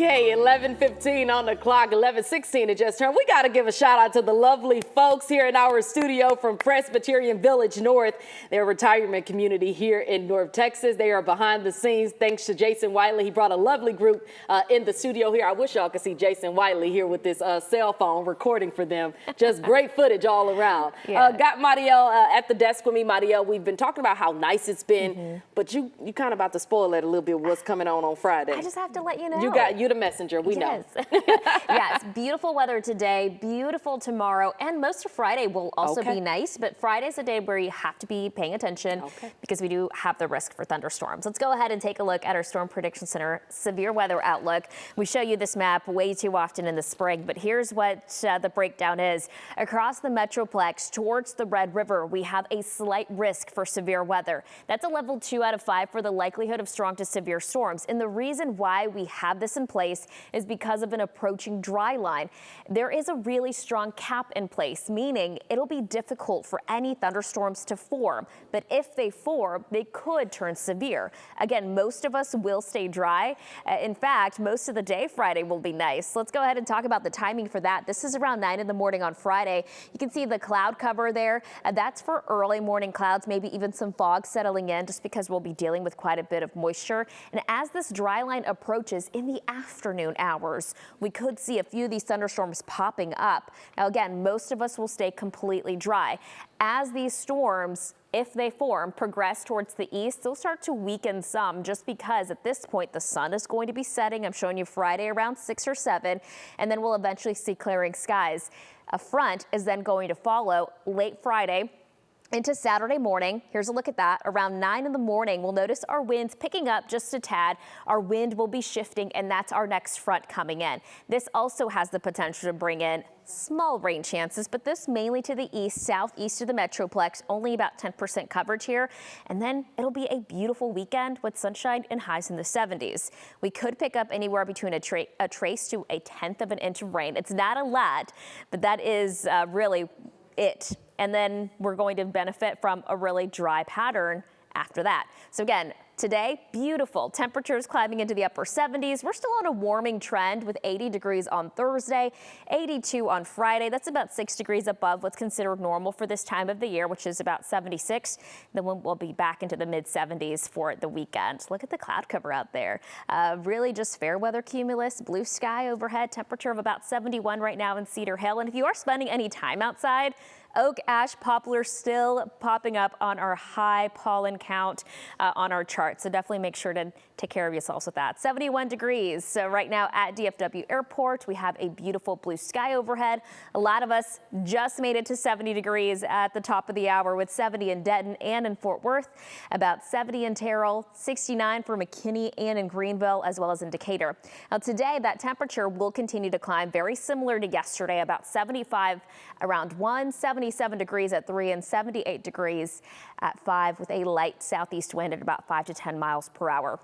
Okay, 11:15 on the clock, 11:16 it just turned. We got to give a shout out to the lovely folks here in our studio from Presbyterian Village North, their retirement community here in North Texas. They are behind the scenes thanks to Jason Whiteley. He brought a lovely group in the studio here. I wish y'all could see Jason Whiteley here with this cell phone recording for them. Just great footage all around. Yeah. Got Mariel at the desk with me. Mariel, we've been talking about how nice it's been, but you kind of about to spoil it a little bit what's coming on Friday. I just have to let you know. You the messenger, we know. Yes, beautiful weather today, beautiful tomorrow, and most of Friday will also be nice, but Friday's a day where you have to be paying attention because we do have the risk for thunderstorms. Let's go ahead and take a look at our Storm Prediction Center severe weather outlook. We show you this map way too often in the spring, but here's what the breakdown is. Across the Metroplex towards the Red River, we have a slight risk for severe weather. That's a level 2 out of 5 for the likelihood of strong to severe storms. And the reason why we have this in place is because of an approaching dry line. There is a really strong cap in place, meaning it'll be difficult for any thunderstorms to form. But if they form, they could turn severe. Again, most of us will stay dry. In fact, most of the day Friday will be nice. Let's go ahead and talk about the timing for that. This is around 9 in the morning on Friday. You can see the cloud cover there. That's for early morning clouds, maybe even some fog settling in just because we'll be dealing with quite a bit of moisture. And as this dry line approaches in the afternoon hours, we could see a few of these thunderstorms popping up. Now, again, most of us will stay completely dry. As these storms, if they form, progress towards the east, they'll start to weaken some just because at this point the sun is going to be setting. I'm showing you Friday around 6 or 7, and then we'll eventually see clearing skies. A front is then going to follow late Friday into Saturday morning. Here's a look at that. Around 9 in the morning, we'll notice our winds picking up just a tad. Our wind will be shifting, and that's our next front coming in. This also has the potential to bring in small rain chances, but this mainly to the east, southeast of the Metroplex, only about 10% coverage here. And then it'll be a beautiful weekend with sunshine and highs in the 70s. We could pick up anywhere between a trace to a 1/10 of an inch of rain. It's not a lot, but that is really it. And then we're going to benefit from a really dry pattern after that. So again, today, beautiful temperatures climbing into the upper 70s. We're still on a warming trend with 80 degrees on Thursday, 82 on Friday. That's about 6 degrees above what's considered normal for this time of the year, which is about 76. Then we'll be back into the mid 70s for the weekend. Look at the cloud cover out there. Really just fair weather cumulus, blue sky overhead, temperature of about 71 right now in Cedar Hill. And if you are spending any time outside, oak, ash, poplar still popping up on our high pollen count on our chart. So definitely make sure to take care of yourselves with that. 71 degrees. So right now at DFW Airport, we have a beautiful blue sky overhead. A lot of us just made it to 70 degrees at the top of the hour with 70 in Denton and in Fort Worth, about 70 in Terrell, 69 for McKinney and in Greenville, as well as in Decatur. Now today, that temperature will continue to climb, very similar to yesterday, about 75 around 1, 77 degrees at 3 and 78 degrees at 5 with a light southeast wind at about 5 to 10 miles per hour.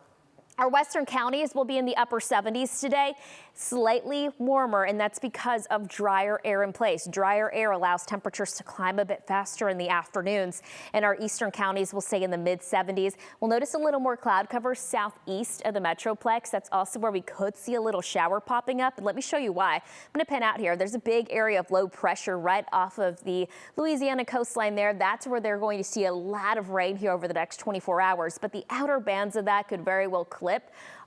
Our western counties will be in the upper 70s today, slightly warmer, and that's because of drier air in place. Drier air allows temperatures to climb a bit faster in the afternoons, and our eastern counties will stay in the mid 70s. We'll notice a little more cloud cover southeast of the Metroplex. That's also where we could see a little shower popping up, and let me show you why. I'm going to pin out here. There's a big area of low pressure right off of the Louisiana coastline there. That's where they're going to see a lot of rain here over the next 24 hours, but the outer bands of that could very well clip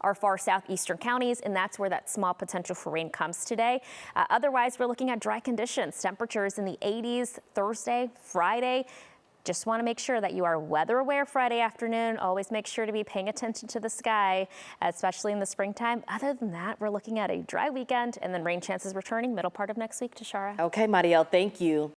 our far southeastern counties, and that's where that small potential for rain comes today. Otherwise, we're looking at dry conditions, temperatures in the 80s Thursday, Friday. Just want to make sure that you are weather aware Friday afternoon. Always make sure to be paying attention to the sky, especially in the springtime. Other than that, we're looking at a dry weekend and then rain chances returning middle part of next week. Tashara. Okay, Mariel, thank you.